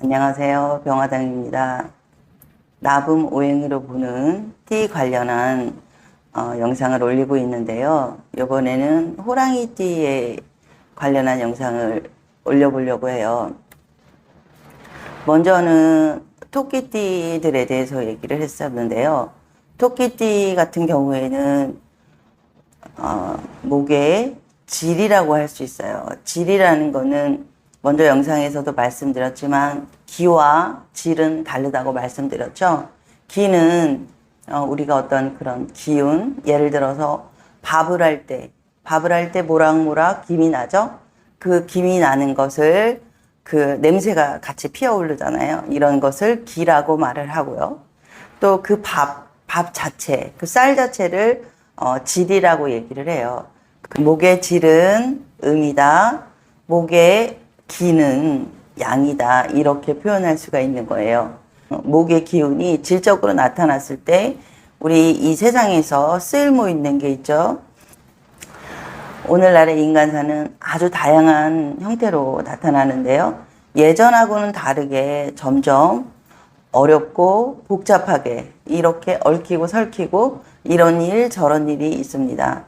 안녕하세요. 병화당입니다. 나붐 오행으로 보는 띠 관련한 영상을 올리고 있는데요. 이번에는 호랑이 띠에 관련한 영상을 올려보려고 해요. 먼저는 토끼띠들에 대해서 얘기를 했었는데요. 토끼띠 같은 경우에는 목의 질이라고 할 수 있어요. 질이라는 거는 먼저 영상에서도 말씀드렸지만 기와 질은 다르다고 말씀드렸죠. 기는 우리가 어떤 그런 기운, 예를 들어서 밥을 할 때 모락모락 김이 나죠. 그 김이 나는 것을 그 냄새가 같이 피어오르잖아요. 이런 것을 기라고 말을 하고요. 또 그 밥 자체, 그 쌀 자체를 질이라고 얘기를 해요. 목의 질은 음이다. 목의 기는 양이다. 이렇게 표현할 수가 있는 거예요. 목의 기운이 질적으로 나타났을 때 우리 이 세상에서 쓸모 있는 게 있죠. 오늘날의 인간사는 아주 다양한 형태로 나타나는데요. 예전하고는 다르게 점점 어렵고 복잡하게 이렇게 얽히고 설키고 이런 일 저런 일이 있습니다.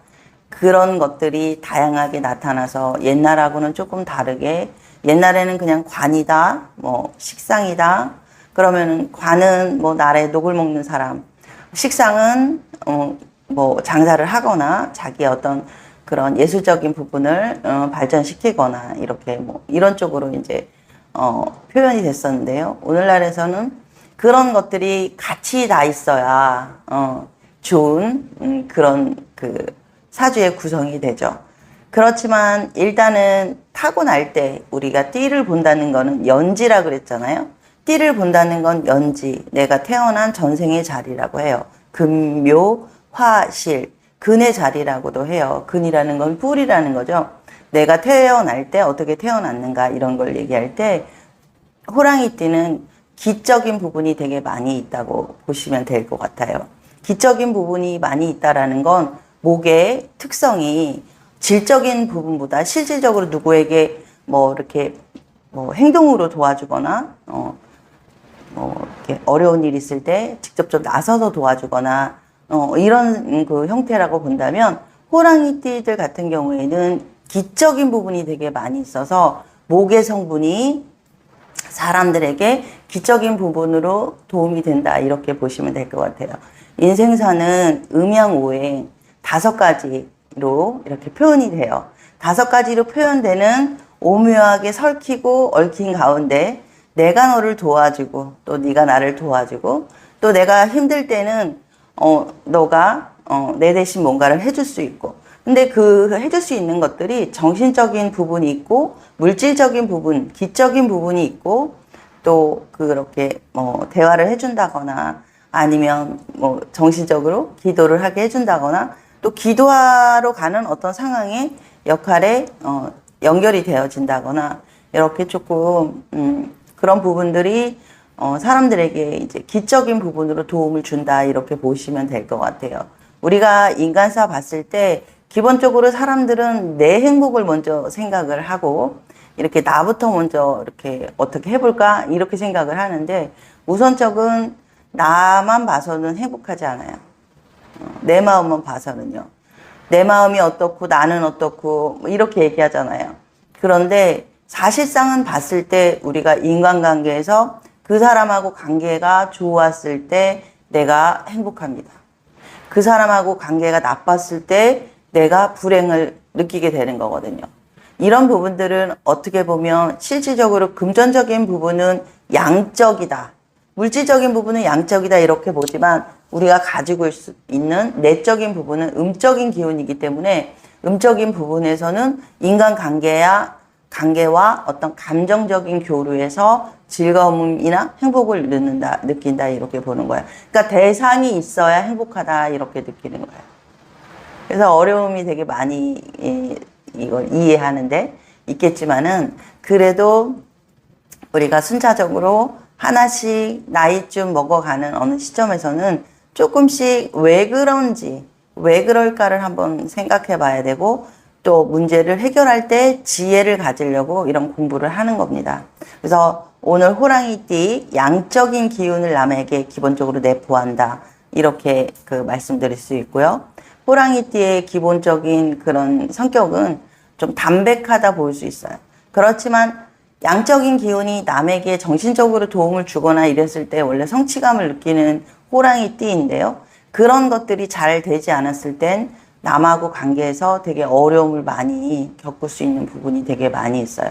그런 것들이 다양하게 나타나서 옛날하고는 조금 다르게, 옛날에는 그냥 관이다, 뭐 식상이다. 그러면은 관은 뭐 나라에 녹을 먹는 사람, 식상은 뭐 장사를 하거나 자기의 어떤 그런 예술적인 부분을 발전시키거나 이렇게 뭐 이런 쪽으로 이제 표현이 됐었는데요. 오늘날에서는 그런 것들이 같이 다 있어야 좋은 그런 그 사주의 구성이 되죠. 그렇지만 일단은 타고날 때 우리가 띠를 본다는 거는 연지라 그랬잖아요. 띠를 본다는 건 연지, 내가 태어난 전생의 자리라고 해요. 금묘, 화, 실, 근의 자리라고도 해요. 근이라는 건 뿔이라는 거죠. 내가 태어날 때 어떻게 태어났는가 이런 걸 얘기할 때 호랑이 띠는 기적인 부분이 되게 많이 있다고 보시면 될 것 같아요. 기적인 부분이 많이 있다라는 건 목의 특성이 질적인 부분보다 실질적으로 누구에게 뭐 이렇게 뭐 행동으로 도와주거나 뭐 이렇게 어려운 일 있을 때 직접 좀 나서서 도와주거나 이런 그 형태라고 본다면 호랑이 띠들 같은 경우에는 기적인 부분이 되게 많이 있어서 목의 성분이 사람들에게 기적인 부분으로 도움이 된다 이렇게 보시면 될 것 같아요. 인생사는 음양오행 5가지로 이렇게 표현이 돼요. 5가지로 표현되는 오묘하게 설키고 얽힌 가운데 내가 너를 도와주고 또 네가 나를 도와주고 또 내가 힘들 때는 너가 내 대신 뭔가를 해줄 수 있고 근데 그 해줄 수 있는 것들이 정신적인 부분이 있고 물질적인 부분, 기적인 부분이 있고 또 그렇게 뭐 대화를 해준다거나 아니면 뭐 정신적으로 기도를 하게 해준다거나 또 기도하러 가는 어떤 상황의 역할에 연결이 되어진다거나 이렇게 조금 그런 부분들이 사람들에게 이제 기적인 부분으로 도움을 준다 이렇게 보시면 될 것 같아요. 우리가 인간사 봤을 때 기본적으로 사람들은 내 행복을 먼저 생각을 하고 이렇게 나부터 먼저 이렇게 어떻게 해볼까 이렇게 생각을 하는데 우선적은 나만 봐서는 행복하지 않아요. 내 마음만 봐서는요. 내 마음이 어떻고 나는 어떻고 이렇게 얘기하잖아요. 그런데 사실상은 봤을 때 우리가 인간관계에서 그 사람하고 관계가 좋았을 때 내가 행복합니다. 그 사람하고 관계가 나빴을 때 내가 불행을 느끼게 되는 거거든요. 이런 부분들은 어떻게 보면 실질적으로 금전적인 부분은 양적이다. 물질적인 부분은 양적이다 이렇게 보지만 우리가 가지고 있는 내적인 부분은 음적인 기운이기 때문에 음적인 부분에서는 관계와 어떤 감정적인 교류에서 즐거움이나 행복을 느낀다 이렇게 보는 거야. 그러니까 대상이 있어야 행복하다 이렇게 느끼는 거야. 그래서 어려움이 되게 많이 이걸 이해하는데 있겠지만은 그래도 우리가 순차적으로 하나씩 나이쯤 먹어가는 어느 시점에서는 조금씩 왜 그런지 왜 그럴까를 한번 생각해 봐야 되고 또 문제를 해결할 때 지혜를 가지려고 이런 공부를 하는 겁니다. 그래서 오늘 호랑이띠 양적인 기운을 남에게 기본적으로 내포한다. 이렇게 말씀드릴 수 있고요. 호랑이띠의 기본적인 그런 성격은 좀 담백하다 볼 수 있어요. 그렇지만 양적인 기운이 남에게 정신적으로 도움을 주거나 이랬을 때 원래 성취감을 느끼는 호랑이띠인데요. 그런 것들이 잘 되지 않았을 땐 남하고 관계에서 되게 어려움을 많이 겪을 수 있는 부분이 되게 많이 있어요.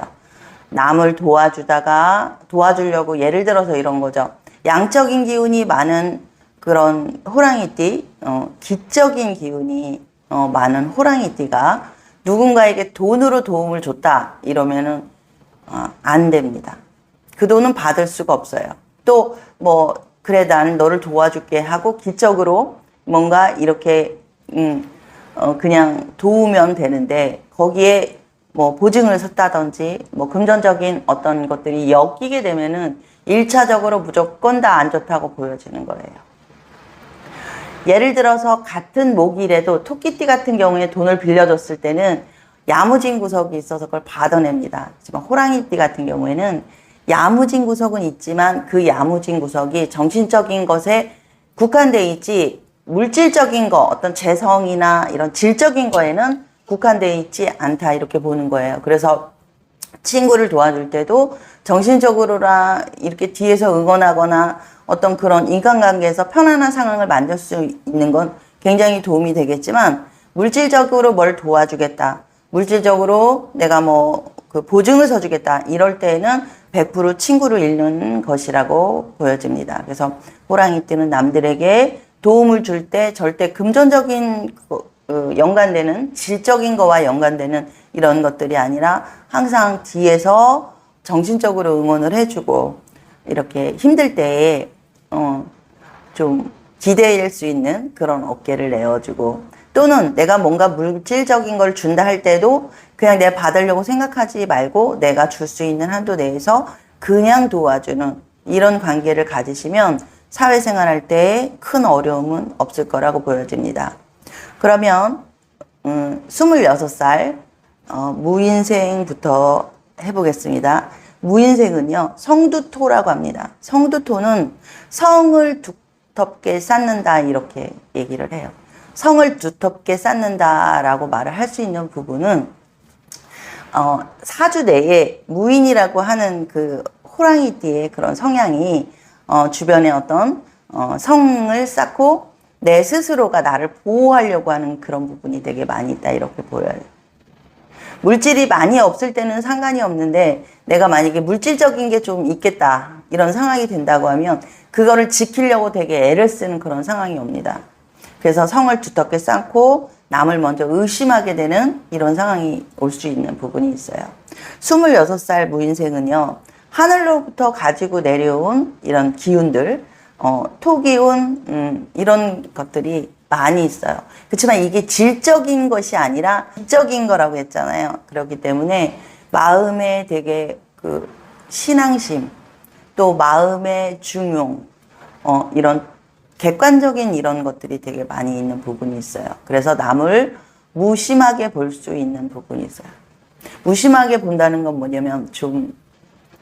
남을 도와주려고 예를 들어서 이런 거죠. 양적인 기운이 많은 그런 호랑이띠, 기적인 기운이 많은 호랑이띠가 누군가에게 돈으로 도움을 줬다 이러면은 안 됩니다. 그 돈은 받을 수가 없어요. 또 그래 난 너를 도와줄게 하고 기적으로 뭔가 이렇게 그냥 도우면 되는데 거기에 보증을 섰다든지 금전적인 어떤 것들이 엮이게 되면은 1차적으로 무조건 다 안 좋다고 보여지는 거예요. 예를 들어서 같은 목이라도 토끼띠 같은 경우에 돈을 빌려줬을 때는 야무진 구석이 있어서 그걸 받아냅니다. 하지만 호랑이띠 같은 경우에는 야무진 구석은 있지만 그 야무진 구석이 정신적인 것에 국한되어 있지 물질적인 거, 어떤 재성이나 이런 질적인 거에는 국한되어 있지 않다 이렇게 보는 거예요. 그래서 친구를 도와줄 때도 정신적으로나 이렇게 뒤에서 응원하거나 어떤 그런 인간관계에서 편안한 상황을 만들 수 있는 건 굉장히 도움이 되겠지만 물질적으로 뭘 도와주겠다. 물질적으로 내가 보증을 서주겠다. 이럴 때에는 100% 친구를 잃는 것이라고 보여집니다. 그래서 호랑이띠는 남들에게 도움을 줄 때 절대 금전적인 연관되는 질적인 거와 연관되는 이런 것들이 아니라 항상 뒤에서 정신적으로 응원을 해주고 이렇게 힘들 때에 좀 기대일 수 있는 그런 어깨를 내어주고 또는 내가 뭔가 물질적인 걸 준다 할 때도 그냥 내가 받으려고 생각하지 말고 내가 줄 수 있는 한도 내에서 그냥 도와주는 이런 관계를 가지시면 사회생활 할 때 큰 어려움은 없을 거라고 보여집니다. 그러면 26살 무인생부터 해보겠습니다. 무인생은요 성두토라고 합니다. 성두토는 성을 두텁게 쌓는다 이렇게 얘기를 해요. 성을 두텁게 쌓는다라고 말을 할 수 있는 부분은 사주 내에 무인이라고 하는 그 호랑이띠의 그런 성향이 주변에 어떤 성을 쌓고 내 스스로가 나를 보호하려고 하는 그런 부분이 되게 많이 있다 이렇게 보여요. 물질이 많이 없을 때는 상관이 없는데 내가 만약에 물질적인 게 좀 있겠다 이런 상황이 된다고 하면 그거를 지키려고 되게 애를 쓰는 그런 상황이 옵니다. 그래서 성을 두텁게 쌓고 남을 먼저 의심하게 되는 이런 상황이 올 수 있는 부분이 있어요. 26살 무인생은요 하늘로부터 가지고 내려온 이런 기운들 토기운 이런 것들이 많이 있어요. 그렇지만 이게 질적인 것이 아니라 지적인 거라고 했잖아요. 그렇기 때문에 마음에 되게 그 신앙심 또 마음의 중용 이런 객관적인 이런 것들이 되게 많이 있는 부분이 있어요. 그래서 남을 무심하게 볼 수 있는 부분이 있어요. 무심하게 본다는 건 뭐냐면 좀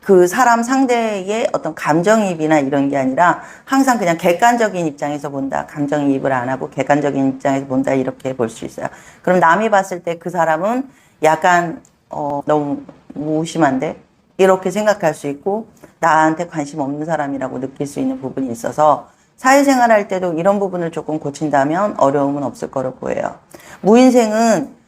그 사람 상대의 어떤 감정이입이나 이런 게 아니라 항상 그냥 객관적인 입장에서 본다. 감정이입을 안 하고 객관적인 입장에서 본다. 이렇게 볼 수 있어요. 그럼 남이 봤을 때 그 사람은 약간 너무 무심한데 이렇게 생각할 수 있고 나한테 관심 없는 사람이라고 느낄 수 있는 부분이 있어서 사회생활 할 때도 이런 부분을 조금 고친다면 어려움은 없을 거로 보여요. 무인생은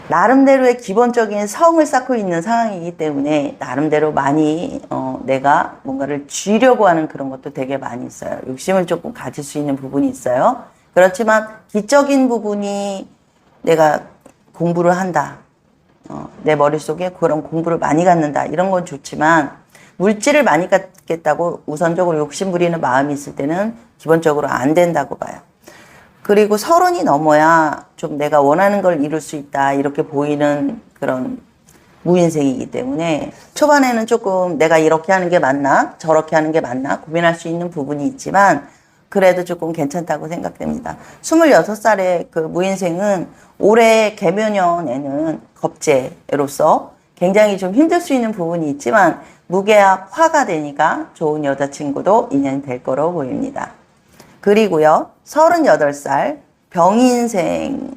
나름대로의 기본적인 성을 쌓고 있는 상황이기 때문에 나름대로 많이 내가 뭔가를 쥐려고 하는 그런 것도 되게 많이 있어요. 욕심을 조금 가질 수 있는 부분이 있어요. 그렇지만 기적인 부분이 내가 공부를 한다. 내 머릿속에 그런 공부를 많이 갖는다. 이런 건 좋지만 물질을 많이 갖겠다고 우선적으로 욕심 부리는 마음이 있을 때는 기본적으로 안 된다고 봐요. 그리고 30이 넘어야 좀 내가 원하는 걸 이룰 수 있다 이렇게 보이는 그런 무인생이기 때문에 초반에는 조금 내가 이렇게 하는 게 맞나 저렇게 하는 게 맞나 고민할 수 있는 부분이 있지만 그래도 조금 괜찮다고 생각됩니다. 26살의 그 무인생은 올해 개묘년에는 겁재로서 굉장히 좀 힘들 수 있는 부분이 있지만 무계약 화가 되니까 좋은 여자친구도 인연이 될 거로 보입니다. 그리고요, 38살 병인생입니다.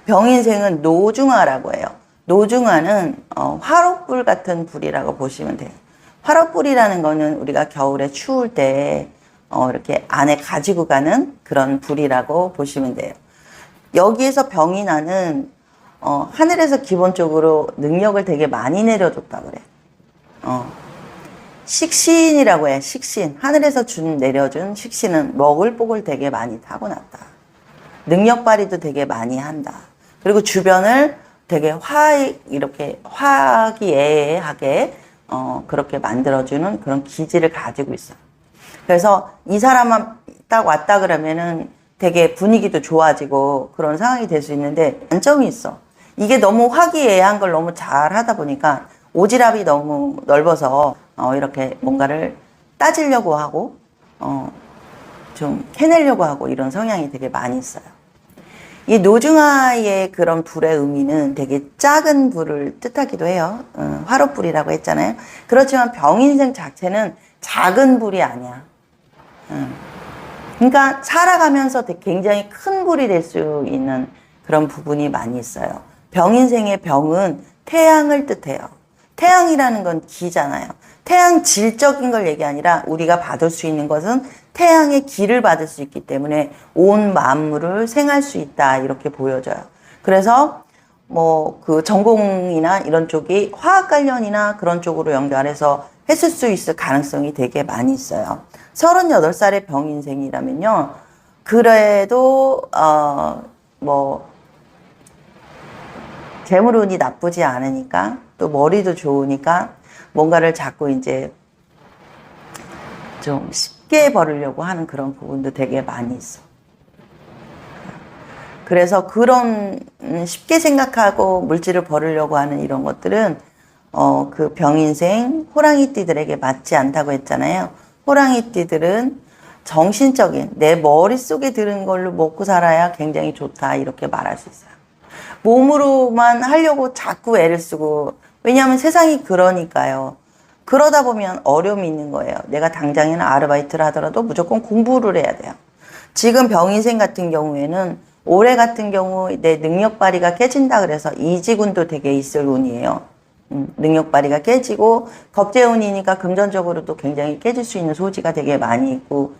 병인생은 노중화라고 해요. 노중화는 화롯불 같은 불이라고 보시면 돼요. 화롯불이라는 거는 우리가 겨울에 추울 때 이렇게 안에 가지고 가는 그런 불이라고 보시면 돼요. 여기에서 병인화는 하늘에서 기본적으로 능력을 되게 많이 내려줬다고 그래요. 식신이라고 해. 식신. 하늘에서 내려준 식신은 먹을 복을 되게 많이 타고났다. 능력 발휘도 되게 많이 한다. 그리고 주변을 되게 이렇게 화기애애하게 그렇게 만들어주는 그런 기질을 가지고 있어요. 그래서 이 사람만 딱 왔다 그러면은 되게 분위기도 좋아지고 그런 상황이 될 수 있는데 단점이 있어. 이게 너무 화기애애한 걸 너무 잘 하다 보니까 오지랖이 너무 넓어서 이렇게 뭔가를 따지려고 하고 좀 캐내려고 하고 이런 성향이 되게 많이 있어요. 이 노중화의 그런 불의 의미는 되게 작은 불을 뜻하기도 해요. 화롯불이라고 했잖아요. 그렇지만 병인생 자체는 작은 불이 아니야. 그러니까 살아가면서 굉장히 큰 불이 될 수 있는 그런 부분이 많이 있어요. 병인생의 병은 태양을 뜻해요. 태양이라는 건 기잖아요. 태양 질적인 걸 얘기 아니라 우리가 받을 수 있는 것은 태양의 기를 받을 수 있기 때문에 온 만물을 생할 수 있다 이렇게 보여져요. 그래서 뭐 그 전공이나 이런 쪽이 화학 관련이나 그런 쪽으로 연결해서 했을 수 있을 가능성이 되게 많이 있어요. 38살의 병인생이라면요. 그래도 뭐 재물운이 나쁘지 않으니까 또 머리도 좋으니까 뭔가를 자꾸 이제 좀 쉽게 벌으려고 하는 그런 부분도 되게 많이 있어. 그래서 그런 쉽게 생각하고 물질을 벌으려고 하는 이런 것들은 그 병인생 호랑이띠들에게 맞지 않다고 했잖아요. 호랑이띠들은 정신적인 내 머릿속에 들은 걸로 먹고 살아야 굉장히 좋다 이렇게 말할 수 있어요. 몸으로만 하려고 자꾸 애를 쓰고 왜냐하면 세상이 그러니까요. 그러다 보면 어려움이 있는 거예요. 내가 당장에는 아르바이트를 하더라도 무조건 공부를 해야 돼요. 지금 병인생 같은 경우에는 올해 같은 경우 내 능력 발휘가 깨진다 그래서 이지군도 되게 있을 운이에요. 능력 발휘가 깨지고 겁재운이니까 금전적으로도 굉장히 깨질 수 있는 소지가 되게 많이 있고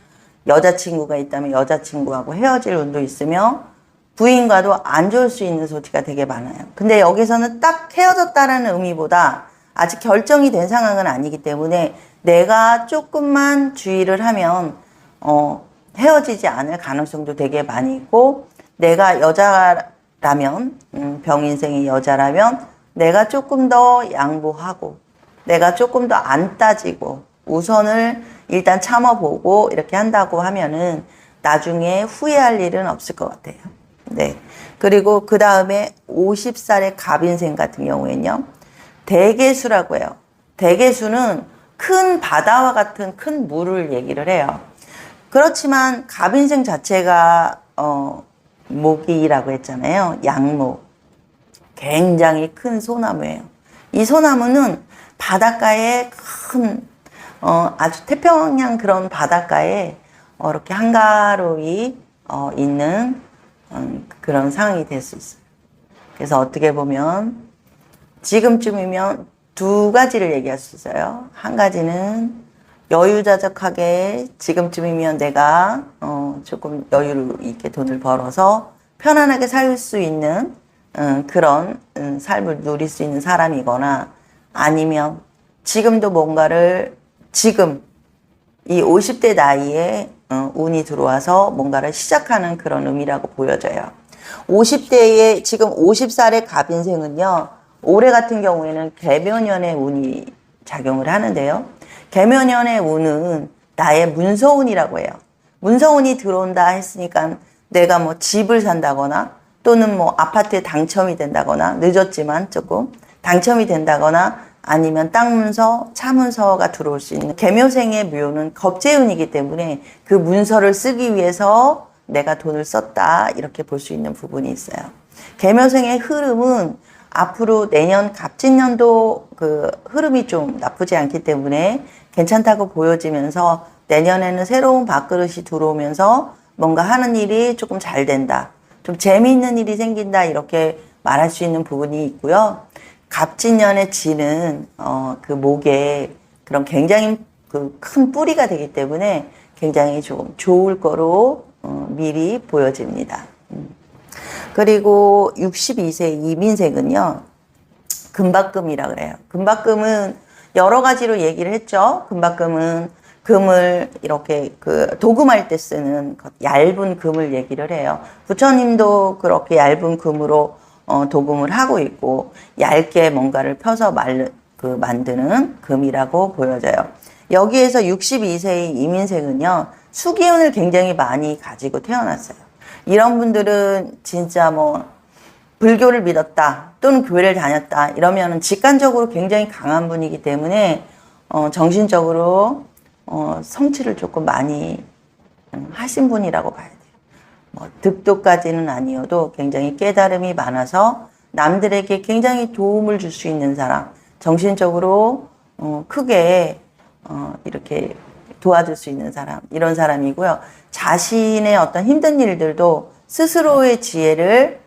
여자친구가 있다면 여자친구하고 헤어질 운도 있으며 부인과도 안 좋을 수 있는 소지가 되게 많아요. 근데 여기서는 딱 헤어졌다라는 의미보다 아직 결정이 된 상황은 아니기 때문에 내가 조금만 주의를 하면 헤어지지 않을 가능성도 되게 많이 있고 내가 여자라면 병인생이 여자라면 내가 조금 더 양보하고 내가 조금 더 안 따지고 우선을 일단 참아보고 이렇게 한다고 하면은 나중에 후회할 일은 없을 것 같아요. 네. 그리고 그 다음에 50살의 갑인생 같은 경우에는요. 대개수라고 해요. 대개수는 큰 바다와 같은 큰 물을 얘기를 해요. 그렇지만 갑인생 자체가 모기라고 했잖아요. 양목. 굉장히 큰 소나무예요. 이 소나무는 바닷가에 큰 아주 태평양 그런 바닷가에 이렇게 한가로이 있는 그런 상황이 될 수 있어요. 그래서 어떻게 보면 지금쯤이면 두 가지를 얘기할 수 있어요. 한 가지는 여유자적하게 지금쯤이면 내가 조금 여유 있게 돈을 벌어서 편안하게 살 수 있는 그런 삶을 누릴 수 있는 사람이거나 아니면 지금도 뭔가를 지금 이 50대 나이에 운이 들어와서 뭔가를 시작하는 그런 의미라고 보여져요. 50대에 지금 50살의 갑인생은요. 올해 같은 경우에는 개묘년의 운이 작용을 하는데요. 개묘년의 운은 나의 문서운이라고 해요. 문서운이 들어온다 했으니까 내가 뭐 집을 산다거나 또는 뭐 아파트에 당첨이 된다거나 늦었지만 조금 당첨이 된다거나 아니면 땅 문서, 차 문서가 들어올 수 있는 개묘생의 묘는 겁재운이기 때문에 그 문서를 쓰기 위해서 내가 돈을 썼다 이렇게 볼 수 있는 부분이 있어요. 개묘생의 흐름은 앞으로 내년 갑진년도 그 흐름이 좀 나쁘지 않기 때문에 괜찮다고 보여지면서 내년에는 새로운 밥그릇이 들어오면서 뭔가 하는 일이 조금 잘 된다. 좀 재미있는 일이 생긴다. 이렇게 말할 수 있는 부분이 있고요. 갑진년의 지는 그 목에 그런 굉장히 그 큰 뿌리가 되기 때문에 굉장히 좀 좋을 거로 미리 보여집니다. 그리고 62세 이민생은요, 금박금이라 그래요. 금박금은 여러 가지로 얘기를 했죠. 금박금은 금을 이렇게 그 도금할 때 쓰는 얇은 금을 얘기를 해요. 부처님도 그렇게 얇은 금으로 도금을 하고 있고, 얇게 뭔가를 펴서 만드는 금이라고 보여져요. 여기에서 62세의 이민생은요, 수기운을 굉장히 많이 가지고 태어났어요. 이런 분들은 진짜 뭐 불교를 믿었다 또는 교회를 다녔다 이러면은 직관적으로 굉장히 강한 분이기 때문에 정신적으로 성취를 조금 많이 하신 분이라고 봐야 돼요. 뭐 득도까지는 아니어도 굉장히 깨달음이 많아서 남들에게 굉장히 도움을 줄 수 있는 사람, 정신적으로 크게 이렇게 도와줄 수 있는 사람, 이런 사람이고요. 자신의 어떤 힘든 일들도 스스로의 지혜를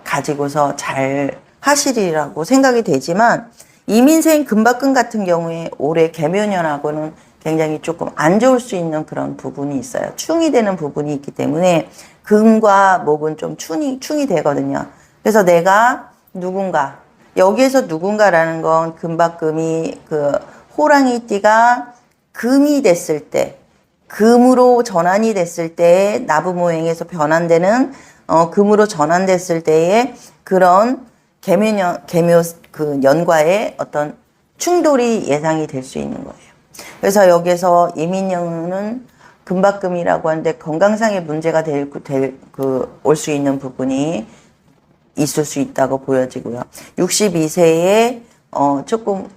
가지고서 잘 하시리라고 생각이 되지만, 이민생 금박금 같은 경우에 올해 개묘년하고는 굉장히 조금 안 좋을 수 있는 그런 부분이 있어요. 충이 되는 부분이 있기 때문에 금과 목은 좀 충이 되거든요. 그래서 내가 누군가, 여기에서 누군가라는 건 금박금이 그 호랑이띠가 금이 됐을 때, 금으로 전환이 됐을 때에 나부모행에서 변환되는 금으로 전환됐을 때의 그런 개묘 그 년과의 어떤 충돌이 예상이 될 수 있는 거예요. 그래서 여기서 이민년은 금박금이라고 하는데 건강상의 문제가 올 수 있는 부분이 있을 수 있다고 보여지고요. 62세에 조금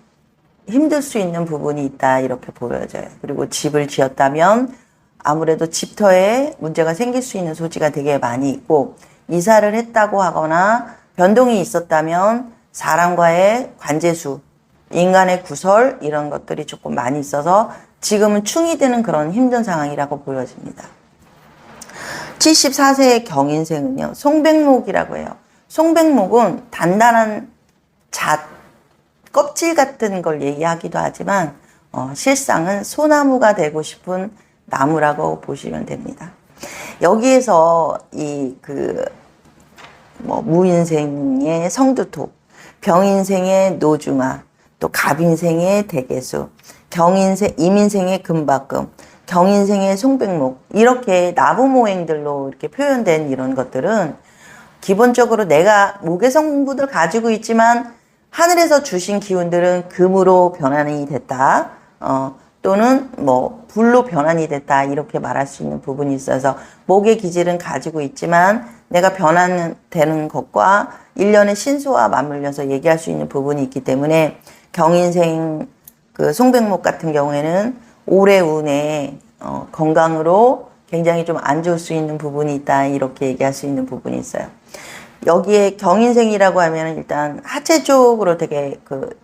힘들 수 있는 부분이 있다 이렇게 보여져요. 그리고 집을 지었다면 아무래도 집터에 문제가 생길 수 있는 소지가 되게 많이 있고, 이사를 했다고 하거나 변동이 있었다면 사람과의 관제수, 인간의 구설 이런 것들이 조금 많이 있어서 지금은 충이 되는 그런 힘든 상황이라고 보여집니다. 74세의 경인생은요, 송백목이라고 해요. 송백목은 단단한 껍질 같은 걸 얘기하기도 하지만 실상은 소나무가 되고 싶은 나무라고 보시면 됩니다. 여기에서 무인생의 성두토, 병인생의 노중아, 또 갑인생의 대개수, 이민생의 금박금, 경인생의 송백목, 이렇게 나부모행들로 이렇게 표현된 이런 것들은 기본적으로 내가 목의 성분을 가지고 있지만 하늘에서 주신 기운들은 금으로 변환이 됐다. 또는 뭐 불로 변환이 됐다. 이렇게 말할 수 있는 부분이 있어서 목의 기질은 가지고 있지만 내가 변환되는 것과 일련의 신수와 맞물려서 얘기할 수 있는 부분이 있기 때문에 경인생 그 송백목 같은 경우에는 올해 운에 건강으로 굉장히 좀 안 좋을 수 있는 부분이 있다. 이렇게 얘기할 수 있는 부분이 있어요. 여기에 경인생이라고 하면 일단 하체 쪽으로 되게 그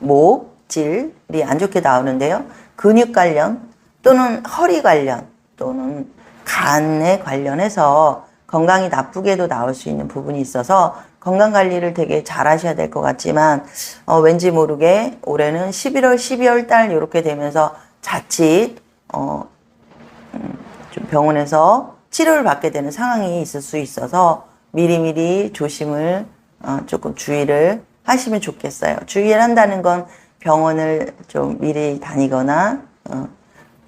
목질이 안 좋게 나오는데요. 근육 관련 또는 허리 관련 또는 간에 관련해서 건강이 나쁘게도 나올 수 있는 부분이 있어서 건강 관리를 되게 잘 하셔야 될 것 같지만 왠지 모르게 올해는 11월, 12월 달 이렇게 되면서 자칫 좀 병원에서 치료를 받게 되는 상황이 있을 수 있어서 미리미리 조심을 조금 주의를 하시면 좋겠어요. 주의를 한다는 건 병원을 좀 미리 다니거나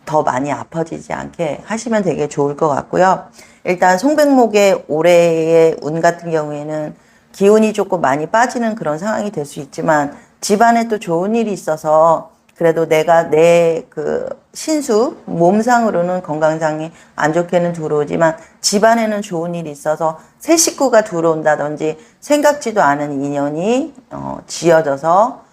더 많이 아파지지 않게 하시면 되게 좋을 것 같고요. 일단 송백목의 올해의 운 같은 경우에는 기운이 조금 많이 빠지는 그런 상황이 될 수 있지만 집안에 또 좋은 일이 있어서 그래도 내가 내 그 신수, 몸상으로는 건강상이 안 좋게는 들어오지만 집안에는 좋은 일이 있어서 새 식구가 들어온다든지 생각지도 않은 인연이 지어져서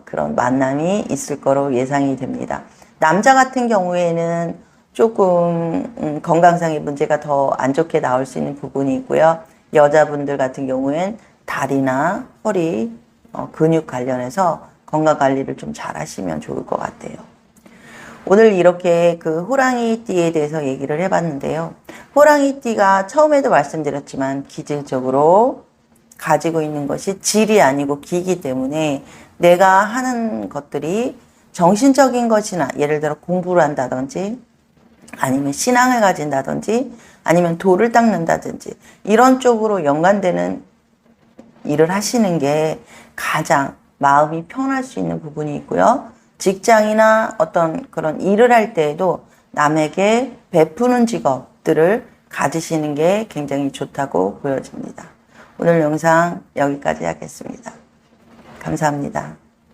그런 만남이 있을 거로 예상이 됩니다. 남자 같은 경우에는 조금 건강상의 문제가 더 안 좋게 나올 수 있는 부분이 있고요. 여자분들 같은 경우엔 다리나 허리, 근육 관련해서 건강 관리를 좀 잘 하시면 좋을 것 같아요. 오늘 이렇게 그 호랑이띠에 대해서 얘기를 해봤는데요. 호랑이띠가 처음에도 말씀드렸지만 기질적으로 가지고 있는 것이 질이 아니고 기이기 때문에 내가 하는 것들이 정신적인 것이나 예를 들어 공부를 한다든지 아니면 신앙을 가진다든지 아니면 돌을 닦는다든지 이런 쪽으로 연관되는 일을 하시는 게 가장 마음이 편할 수 있는 부분이 있고요. 직장이나 어떤 그런 일을 할 때에도 남에게 베푸는 직업들을 가지시는 게 굉장히 좋다고 보여집니다. 오늘 영상 여기까지 하겠습니다. 감사합니다.